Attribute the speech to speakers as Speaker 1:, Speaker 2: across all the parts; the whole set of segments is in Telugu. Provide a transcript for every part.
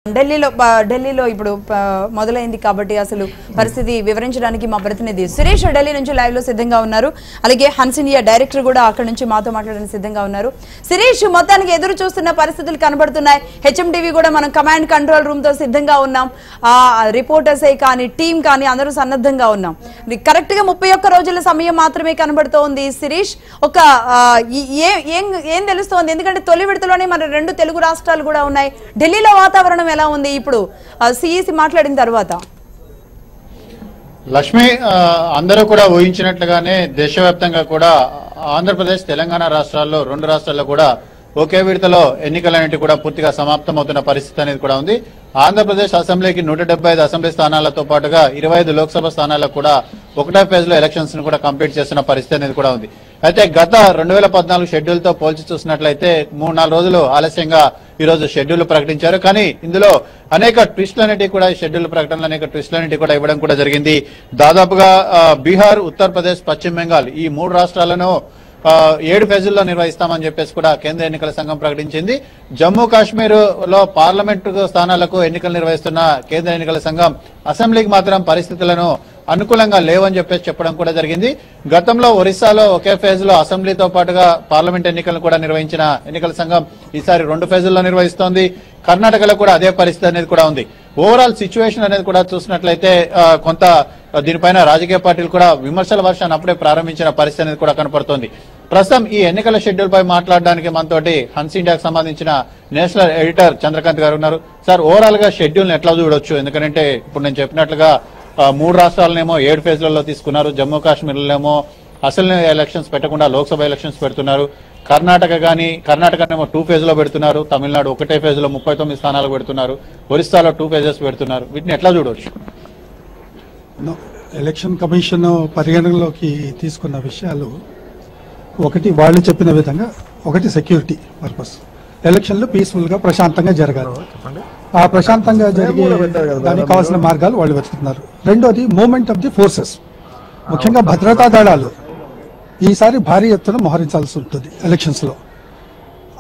Speaker 1: ఢిల్లీలో ఇప్పుడు మొదలైంది కాబట్టి అసలు పరిస్థితి వివరించడానికి మా ప్రతినిధి సురేష్ ఢిల్లీ నుంచి లైవ్ లో సిద్ధంగా ఉన్నారు. అలాగే హన్సినియా డైరెక్టర్ కూడా అక్కడ నుంచి మాతో మాట్లాడడానికి సిద్ధంగా ఉన్నారు. సురేష్, మొత్తానికి ఎదురు చూస్తున్న పరిస్థితులు కనబడుతున్నాయి. హెచ్ఎంటీవీ కూడా మనం కమాండ్ కంట్రోల్ రూమ్ తో సిద్ధంగా ఉన్నాం. రిపోర్టర్స్ కానీ టీం కానీ అందరూ సన్నద్ధంగా ఉన్నాం. కరెక్ట్ గా 31 రోజుల సమయం మాత్రమే కనబడుతోంది. సురేష్, ఒక ఏం తెలుస్తోంది? ఎందుకంటే తొలి విడతలోనే మన 2 తెలుగు రాష్ట్రాలు కూడా ఉన్నాయి. ఢిల్లీలో వాతావరణం ఎలా ఉంది ఇప్పుడు సిఈసి మాట్లాడిన తర్వాత?
Speaker 2: లక్ష్మి, అందరూ కూడా ఊహించినట్లుగానే దేశవ్యాప్తంగా కూడా ఆంధ్రప్రదేశ్ తెలంగాణ రాష్ట్రాల్లో 2 రాష్ట్రాల్లో కూడా ఒకే విడతలో ఎన్నికలన్నిటి కూడా పూర్తిగా సమాప్తమవుతున్న పరిస్థితి అనేది కూడా ఉంది. ఆంధ్రప్రదేశ్ అసెంబ్లీకి 175 అసెంబ్లీ స్థానాలతో పాటుగా 25 లోక్సభ స్థానాలకు కూడా ఒకటే ఫేజ్ లో ఎలక్షన్స్ ను కూడా కంప్లీట్ చేస్తున్న పరిస్థితి అనేది కూడా ఉంది. అయితే గత 2014 షెడ్యూల్ తో పోల్చి చూసినట్లయితే 3-4 రోజులు ఆలస్యంగా ఈ రోజు షెడ్యూల్ ప్రకటించారు. కానీ ఇందులో అనేక ట్విస్టులన్నిటి కూడా ఈ షెడ్యూల్ ప్రకటనలో అనేక ట్విస్టులన్నిటి కూడా ఇవ్వడం కూడా జరిగింది. దాదాపుగా బీహార్, ఉత్తరప్రదేశ్, పశ్చిమ బెంగాల్ ఈ 3 రాష్ట్రాలను 7 ఫేజుల్లో నిర్వహిస్తామని చెప్పేసి కూడా కేంద్ర ఎన్నికల సంఘం ప్రకటించింది. జమ్మూ కాశ్మీర్ లో పార్లమెంటు స్థానాలకు ఎన్నికలు నిర్వహిస్తున్న కేంద్ర ఎన్నికల సంఘం అసెంబ్లీకి మాత్రం పరిస్థితులను అనుకూలంగా లేవని చెప్పేసి చెప్పడం కూడా జరిగింది. గతంలో ఒరిస్సాలో ఒకే ఫేజ్ లో అసెంబ్లీతో పాటుగా పార్లమెంట్ ఎన్నికలను కూడా నిర్వహించిన ఎన్నికల సంఘం ఈసారి 2 ఫేజుల్లో నిర్వహిస్తోంది. కర్ణాటకలో కూడా అదే పరిస్థితి అనేది కూడా ఉంది. ఓవరాల్ సిచ్యువేషన్ అనేది కూడా చూసినట్లయితే కొంత దీనిపైన రాజకీయ పార్టీలు కూడా విమర్శల వర్షాన్ని అప్పుడే ప్రారంభించిన పరిస్థితి అనేది కూడా కనపడుతోంది. ప్రస్తుతం ఈ ఎన్నికల షెడ్యూల్ పై మాట్లాడడానికి మనతోటి హన్స్ ఇండియాకి సంబంధించిన నేషనల్ ఎడిటర్ చంద్రకాంత్ గారు ఉన్నారు. సార్, ఓవరాల్ గా షెడ్యూల్ ని ఎట్లా చూడొచ్చు? ఎందుకంటే ఇప్పుడు నేను చెప్పినట్లుగా 3 రాష్ట్రాలనేమో 7 ఫేజ్లలో తీసుకున్నారు. జమ్మూ కాశ్మీర్లోనేమో అసలు ఎలక్షన్స్ పెట్టకుండా లోక్సభ ఎలక్షన్స్ పెడుతున్నారు. కర్ణాటకనేమో 2 ఫేజ్ లో పెడుతున్నారు. తమిళనాడు ఒకటే ఫేజ్ లో 39 స్థానాలు పెడుతున్నారు. ఒరిస్సాలో 2 ఫేజెస్ పెడుతున్నారు. వీటిని ఎట్లా చూడవచ్చు?
Speaker 3: ఎలక్షన్ కమిషన్ పరిగణనలోకి తీసుకున్న విషయాలు ఒకటి వాళ్ళు చెప్పిన విధంగా, ఒకటి సెక్యూరిటీ పర్పస్, ఎలక్షన్లు పీస్ఫుల్ గా ప్రశాంతంగా జరగాలి. ఆ ప్రశాంతంగా జరిగే దానికి కావాల్సిన మార్గాలు వాళ్ళు వెతుకుతున్నారు. రెండోది మూవ్మెంట్ ఆఫ్ ది ఫోర్సెస్, ముఖ్యంగా భద్రతా దళాలు ఈసారి భారీ ఎత్తున మోహరించాల్సి ఉంటుంది ఎలక్షన్స్ లో.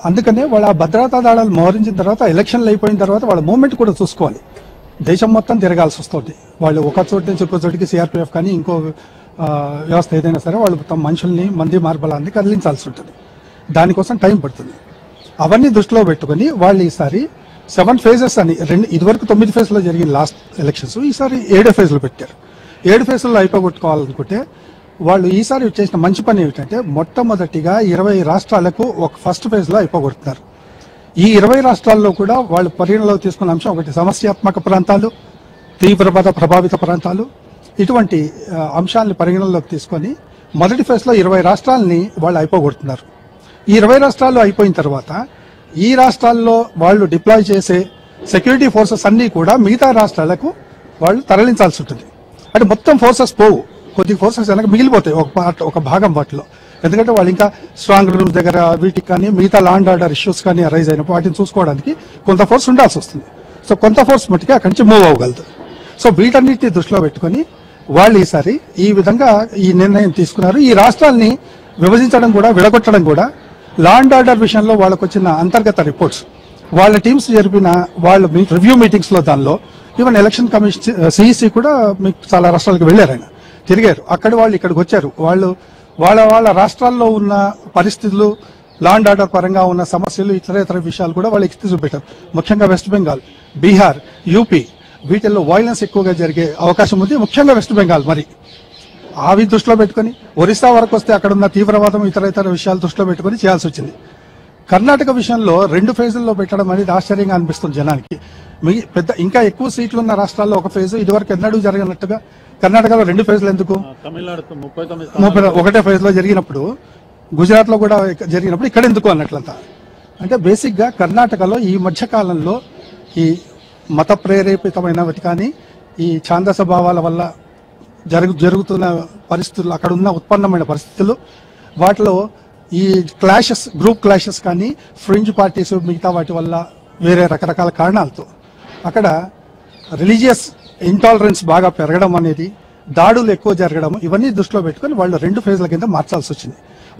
Speaker 3: అందుకనే వాళ్ళ భద్రతా దళాలు మోహరించిన తర్వాత ఎలక్షన్లు అయిపోయిన తర్వాత వాళ్ళ మూవ్మెంట్ కూడా చూసుకోవాలి. దేశం మొత్తం తిరగాల్సి వస్తుంది. వాళ్ళు ఒక చోటు నుంచి ఇంకో చోటికి సిఆర్పిఎఫ్ కానీ ఇంకో వ్యవస్థ ఏదైనా సరే వాళ్ళు తమ మనుషుల్ని, మంది మార్బలాన్ని కదిలించాల్సి ఉంటుంది. దానికోసం టైం పడుతుంది. అవన్నీ దృష్టిలో పెట్టుకుని వాళ్ళు ఈసారి 7 ఫేజెస్ అని, ఇదివరకు 9 ఫేజ్లో జరిగిన లాస్ట్ ఎలక్షన్స్ ఈసారి 7 ఫేజ్లు పెట్టారు. 7 ఫేజ్లో అయిపోగొట్టుకోవాలనుకుంటే వాళ్ళు ఈసారి చేసిన మంచి పని ఏమిటంటే మొట్టమొదటిగా 20 రాష్ట్రాలకు ఒక ఫస్ట్ ఫేజ్లో అయిపోగొడుతున్నారు. ఈ 20 రాష్ట్రాల్లో కూడా వాళ్ళు పరిగణలోకి తీసుకున్న అంశం ఒకటి సమస్యాత్మక ప్రాంతాలు, తీవ్రవాద ప్రభావిత ప్రాంతాలు, ఇటువంటి అంశాలను పరిగణలోకి తీసుకొని మొదటి ఫేజ్లో 20 రాష్ట్రాలని వాళ్ళు అయిపోగొడుతున్నారు. ఈ 20 రాష్ట్రాలు అయిపోయిన తర్వాత ఈ రాష్ట్రాల్లో వాళ్ళు డిప్లాయ్ చేసే సెక్యూరిటీ ఫోర్సెస్ అన్నీ కూడా మిగతా రాష్ట్రాలకు వాళ్ళు తరలించాల్సి ఉంటుంది. అంటే మొత్తం ఫోర్సెస్ పోవు, కొద్ది ఫోర్సెస్ వెనక మిగిలిపోతాయి ఒక భాగం వాటిలో. ఎందుకంటే వాళ్ళు ఇంకా స్ట్రాంగ్ రూమ్స్ దగ్గర వీటికి కానీ మిగతా లా అండ్ ఆర్డర్ ఇష్యూస్ కానీ అరైజ్ అయినప్పుడు వాటిని చూసుకోవడానికి కొంత ఫోర్స్ ఉండాల్సి వస్తుంది. సో కొంత ఫోర్స్ మట్టుకే అక్కడి నుంచి మూవ్ అవ్వగలదు. సో వీటన్నిటిని దృష్టిలో పెట్టుకుని వాళ్ళు ఈసారి ఈ విధంగా ఈ నిర్ణయం తీసుకున్నారు. ఈ రాష్ట్రాల్ని విభజించడం కూడా, విడగొట్టడం కూడా, లా అండ్ ఆర్డర్ విషయంలో వాళ్ళకు వచ్చిన అంతర్గత రిపోర్ట్స్, వాళ్ళ టీమ్స్ జరిపిన వాళ్ళ రివ్యూ మీటింగ్స్ లో, దానిలో ఈవెన్ ఎలక్షన్ కమిషన్ సిఈసి కూడా మీకు చాలా రాష్ట్రాలకు వెళ్ళారు, ఆయన తిరిగారు. అక్కడ వాళ్ళు ఇక్కడికి వచ్చారు. వాళ్ళు వాళ్ళ రాష్ట్రాల్లో ఉన్న పరిస్థితులు, లా అండ్ ఆర్డర్ పరంగా ఉన్న సమస్యలు, ఇతర విషయాలు కూడా వాళ్ళు ఎత్తి చూపెట్టారు. ముఖ్యంగా వెస్ట్ బెంగాల్, బీహార్, యూపీ వీటిల్లో వైలెన్స్ ఎక్కువగా జరిగే అవకాశం ఉంది. ముఖ్యంగా వెస్ట్ బెంగాల్ మరి అవి దృష్టిలో పెట్టుకుని, ఒరిస్సా వరకు వస్తే అక్కడ ఉన్న తీవ్రవాదం, ఇతర విషయాలు దృష్టిలో పెట్టుకుని చేయాల్సి వచ్చింది. కర్ణాటక విషయంలో 2 ఫేజుల్లో పెట్టడం అనేది ఆశ్చర్యంగా అనిపిస్తుంది జనానికి. ఇంకా ఎక్కువ సీట్లు ఉన్న రాష్ట్రాల్లో ఒక ఫేజు, ఇదివరకు ఎన్నడూ జరగనట్టుగా కర్ణాటకలో 2 ఫేజ్లు ఎందుకు? ఒకటే ఫేజ్ లో జరిగినప్పుడు, గుజరాత్ లో కూడా జరిగినప్పుడు ఇక్కడ ఎందుకు అన్నట్లంతా. అంటే బేసిక్ గా కర్ణాటకలో ఈ మధ్య కాలంలో ఈ మత ప్రేరేపితమైనవి కానీ, ఈ ఛాందస భావాల వల్ల జరుగుతున్న పరిస్థితులు, అక్కడ ఉన్న ఉత్పన్నమైన పరిస్థితులు, వాటిలో ఈ క్లాషెస్, గ్రూప్ క్లాషెస్ కానీ, ఫ్రింజ్ పార్టీస్, మిగతా వాటి వల్ల వేరే రకరకాల కారణాలతో అక్కడ రిలీజియస్ ఇంటాలరెన్స్ బాగా పెరగడం అనేది, దాడులు ఎక్కువ జరగడం, ఇవన్నీ దృష్టిలో పెట్టుకుని వాళ్ళు 2 ఫేజ్ల కింద మార్చాల్సి వచ్చింది.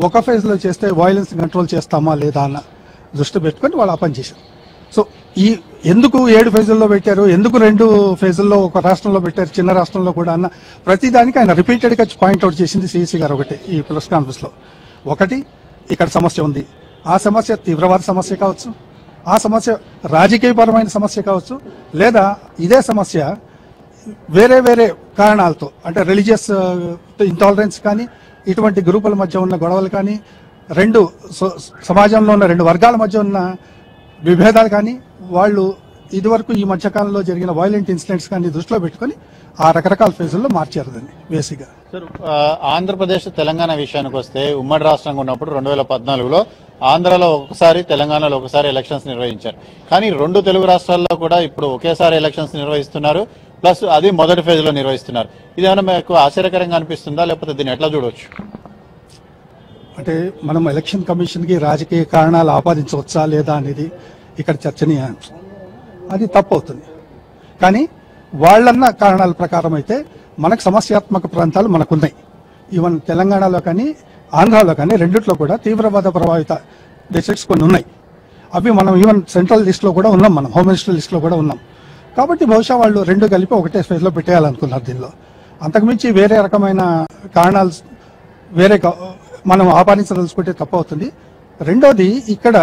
Speaker 3: ఒక ఫేజ్లో చేస్తే వైలెన్స్ కంట్రోల్ చేస్తామా లేదా అన్న దృష్టి పెట్టుకుని వాళ్ళు ఆ పని చేశారు. సో ఈ ఎందుకు 7 ఫేజుల్లో పెట్టారు, ఎందుకు 2 ఫేజుల్లో ఒక రాష్ట్రంలో పెట్టారు, చిన్న రాష్ట్రంలో కూడా అన్న ప్రతిదానికి ఆయన రిపీటెడ్గా పాయింట్అవుట్ చేసింది సిఈసి గారు ఒకటి ఈ ప్రెస్ కాన్ఫరెన్స్లో. ఒకటి, ఇక్కడ సమస్య ఉంది, ఆ సమస్య తీవ్రవాద సమస్య కావచ్చు, ఆ సమస్య రాజకీయపరమైన సమస్య కావచ్చు, లేదా ఇదే సమస్య వేరే వేరే కారణాలతో అంటే రిలీజియస్ ఇంటాలరెన్స్ కానీ, ఇటువంటి గ్రూపుల మధ్య ఉన్న గొడవలు కానీ, సమాజంలో ఉన్న 2 వర్గాల మధ్య ఉన్న విభేదాలు కానీ, వాళ్ళు ఇదివరకు ఈ మధ్యకాలంలో జరిగిన వైలెంట్ ఇన్సిడెంట్స్ కానీ దృష్టిలో పెట్టుకొని ఆ రకరకాల ఫేజుల్లో మార్చారు దాన్ని బేసిక్గా.
Speaker 2: సార్, ఆంధ్రప్రదేశ్ తెలంగాణ విషయానికి వస్తే ఉమ్మడి రాష్ట్రంగా ఉన్నప్పుడు 2014లో ఆంధ్రాలో ఒకసారి, తెలంగాణలో ఒకసారి ఎలక్షన్స్ నిర్వహించారు. కానీ 2 తెలుగు రాష్ట్రాల్లో కూడా ఇప్పుడు ఒకేసారి ఎలక్షన్స్ నిర్వహిస్తున్నారు, ప్లస్ అది మొదటి ఫేజ్లో నిర్వహిస్తున్నారు. ఇది ఏమైనా మీకు ఆశ్చర్యకరంగా అనిపిస్తుందా, లేకపోతే దీన్ని ఎట్లా చూడవచ్చు?
Speaker 3: అంటే మనం ఎలక్షన్ కమిషన్కి రాజకీయ కారణాలు ఆపాదించవచ్చా లేదా అనేది ఇక్కడ చర్చనీయాంశం. అది తప్పు అవుతుంది. కానీ వాళ్ళన్న కారణాల ప్రకారం అయితే మనకు సమస్యాత్మక ప్రాంతాలు మనకున్నాయి. ఈవెన్ తెలంగాణలో కానీ ఆంధ్రాలో కానీ రెండిట్లో కూడా తీవ్రవాద ప్రభావిత డిస్ట్రిక్ట్స్ కొన్ని ఉన్నాయి. అవి మనం ఈవెన్ సెంట్రల్ లిస్ట్లో కూడా ఉన్నాం, మనం హోమ్ మినిస్టర్ లిస్ట్లో కూడా ఉన్నాం. కాబట్టి బహుశా వాళ్ళు 2 కలిపి ఒకటే ఫేజ్లో పెట్టేయాలనుకున్నారు దీనిలో. అంతకుమించి వేరే రకమైన కారణాలు మనం ఆపాదించదలుచుకుంటే తప్పు అవుతుంది. రెండోది, ఇక్కడ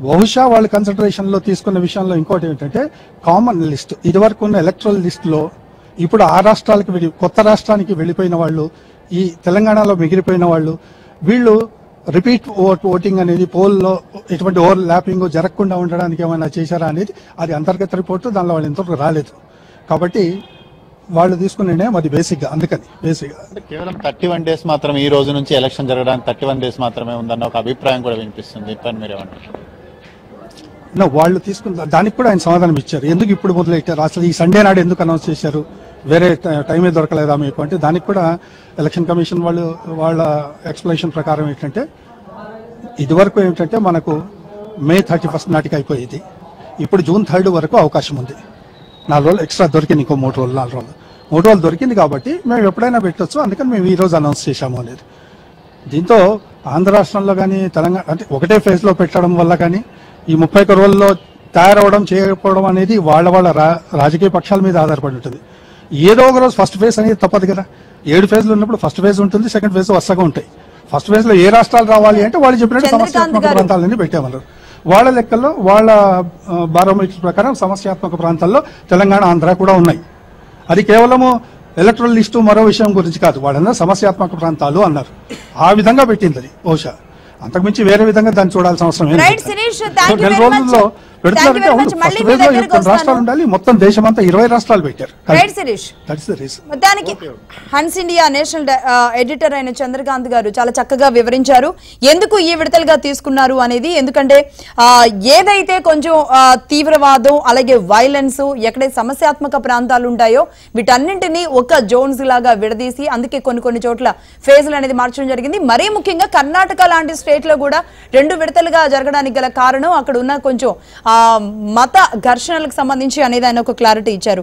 Speaker 3: బహుశా వాళ్ళు కన్సిడరేషన్లో తీసుకున్న విషయంలో ఇంకోటి ఏంటంటే కామన్ లిస్ట్, ఇదివరకు ఉన్న ఎలక్ట్రల్ లిస్టులో ఇప్పుడు ఆ రాష్ట్రాలకు కొత్త రాష్ట్రానికి వెళ్ళిపోయిన వాళ్ళు, ఈ తెలంగాణలో మిగిలిపోయిన వాళ్ళు, వీళ్ళు రిపీట్ ఓటింగ్ అనేది పోల్లో ఎటువంటి ఓవర్ ల్యాపింగ్ జరగకుండా ఉండడానికి ఏమైనా చేశారా అనేది అది అంతర్గత రిపోర్టు, దానిలో వాళ్ళు ఇంతవరకు రాలేదు. కాబట్టి వాళ్ళు తీసుకునే నిర్ణయం అది బేసిక్గా. అందుకని బేసిక్గా
Speaker 2: కేవలం 31 డేస్ మాత్రమే, ఈ రోజు నుంచి ఎలక్షన్ జరగడానికి 31 డేస్ మాత్రమే ఉందన్న ఒక అభిప్రాయం కూడా వినిపిస్తుంది. ఇప్పుడు మీరేమంటారు?
Speaker 3: వాళ్ళు తీసుకున్న దానికి కూడా ఆయన సమాధానం ఇచ్చారు. ఎందుకు ఇప్పుడు మొదలెట్టారు, అసలు ఈ సండే నాడు ఎందుకు అనౌన్స్ చేశారు, వేరే టైమే దొరకలేదా మీకు అంటే దానికి కూడా ఎలక్షన్ కమిషన్ వాళ్ళ ఎక్స్ప్లెనేషన్ ప్రకారం ఏంటంటే ఇదివరకు ఏంటంటే మనకు మే 31 నాటికి అయిపోయేది, ఇప్పుడు జూన్ 3 వరకు అవకాశం ఉంది. 4 రోజులు ఎక్స్ట్రా దొరికింది, ఇంకో 3 రోజులు 4 రోజులు 3 రోజులు దొరికింది. కాబట్టి మేము ఎప్పుడైనా పెట్టొచ్చు, అందుకని మేము ఈరోజు అనౌన్స్ చేశాము అనేది. దీంతో ఆంధ్ర రాష్ట్రంలో కానీ తెలంగాణ అంటే ఒకటే ఫేజ్లో పెట్టడం వల్ల కానీ ఈ 31 రోజుల్లో తయారవడం చేయకపోవడం అనేది వాళ్ళ రాజకీయ పక్షాల మీద ఆధారపడి ఉంటుంది. ఏదో ఒక రోజు ఫస్ట్ ఫేజ్ అనేది తప్పదు కదా. 7 ఫేజ్లు ఉన్నప్పుడు ఫస్ట్ ఫేజ్ ఉంటుంది, సెకండ్ ఫేజ్ వరుసగా ఉంటాయి. ఫస్ట్ ఫేజ్ లో ఏ రాష్ట్రాలు రావాలి అంటే వాళ్ళు చెప్పినట్టు సమస్యాత్మక ప్రాంతాలన్నీ పెట్టామన్నారు. వాళ్ళ లెక్కల్లో వాళ్ళ బారోమీటర్ ప్రకారం సమస్యాత్మక ప్రాంతాల్లో తెలంగాణ, ఆంధ్ర కూడా ఉన్నాయి. అది కేవలము ఎలక్ట్రల్ లిస్టు మరో విషయం గురించి కాదు, వాళ్ళందరూ సమస్యాత్మక ప్రాంతాలు అన్నారు. ఆ విధంగా పెట్టింది అది. బహుశా అంతకుమించి వేరే విధంగా దాన్ని చూడాల్సిన అవసరం ఏంటి. రోజుల్లో పెడుతున్నారంటే ఫస్ట్ ఫేజ్ లో 7 రాష్ట్రాలు ఉండాలి, మొత్తం దేశమంతా 20 రాష్ట్రాలు పెట్టారు.
Speaker 1: మొత్తానికి హన్స్ ఇండియా నేషనల్ ఎడిటర్ అయిన చంద్రకాంత్ గారు చాలా చక్కగా వివరించారు ఎందుకు ఈ విడతలుగా తీసుకున్నారు అనేది. ఎందుకంటే ఏదైతే కొంచెం తీవ్రవాదం అలాగే వైలెన్స్ ఎక్కడైతే సమస్యాత్మక ప్రాంతాలు ఉంటాయో వీటన్నింటినీ ఒక జోన్స్ లాగా విడదీసి అందుకే కొన్ని చోట్ల ఫేజ్లు అనేది మార్చడం జరిగింది. మరీ ముఖ్యంగా కర్ణాటక లాంటి స్టేట్ లో కూడా 2 విడతలుగా జరగడానికి గల కారణం అక్కడ ఉన్న కొంచెం మత ఘర్షణలకు సంబంధించి అనేది ఆయన ఒక క్లారిటీ ఇచ్చారు.